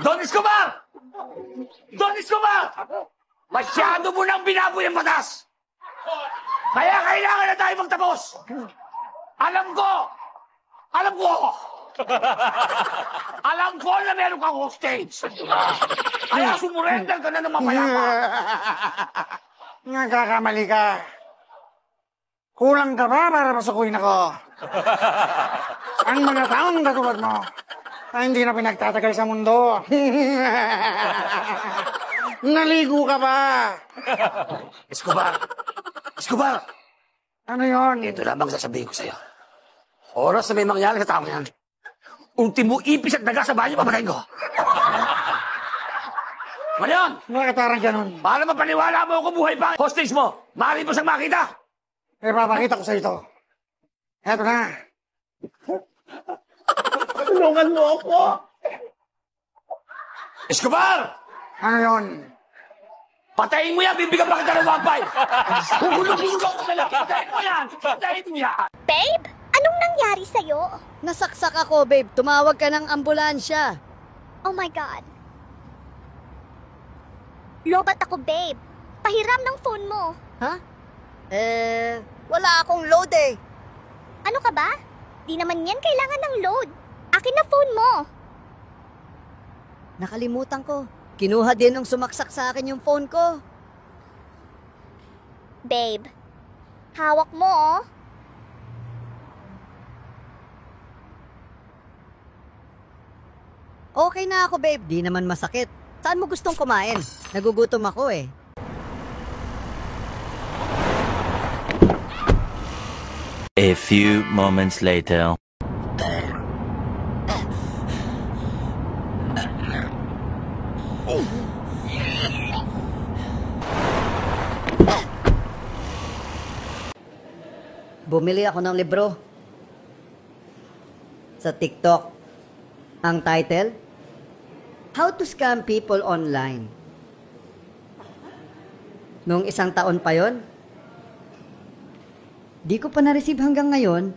Don Escobar! Don Escobar! Masyado mo nang binaboy ang batas! Kaya kailangan na tayo magtapos! Alam ko! Alam ko na meron kang hostage! Kaya sumurrender ka na ng mapayapa! Nagkakamali ka. Kulang ka ba para masukuin ako? Ang mga taong katulad mo na hindi na pinagtatagal sa mundo. Naligo ka ba? Escobar! Ano yon? Ito lamang sasabihin ko sa'yo. Oras na may mangyari sa tao yan. Ultimo ipis at daga sa banyo, papatayin ko. Ngayon, Nakatarang ganun. para mapaniwala mo ako buhay pa, hostage mo, maaari mo siyang makita. Eh, papakita ko sa ito. Eto na. Tulungan mo ako. Escobar! Ano yon? Patayin mo yan, bibigyan pa kita ng 1.5. Huhulog-hulog ako sa lang. Patayin mo yan! Patayin mo yan! Babe, anong nangyari sa'yo? Nasaksak ako, babe. Tumawag ka ng ambulansya. Oh my God. Lobat ako, babe. Pahiram ng phone mo. Ha? Wala akong load eh. Ano ka ba? Di naman yan kailangan ng load. Akin na phone mo. Nakalimutan ko. Kinuha din nung sumaksak sa akin yung phone ko. Babe, hawak mo oh. Okay na ako, babe. Di naman masakit. Saan mo gustong kumain? Nagugutom ako eh. A few moments later. Bumili ako ng libro. Sa TikTok. Ang title, How to Scam People Online. Noong 1 taon pa yon, di ko pa na-receive hanggang ngayon.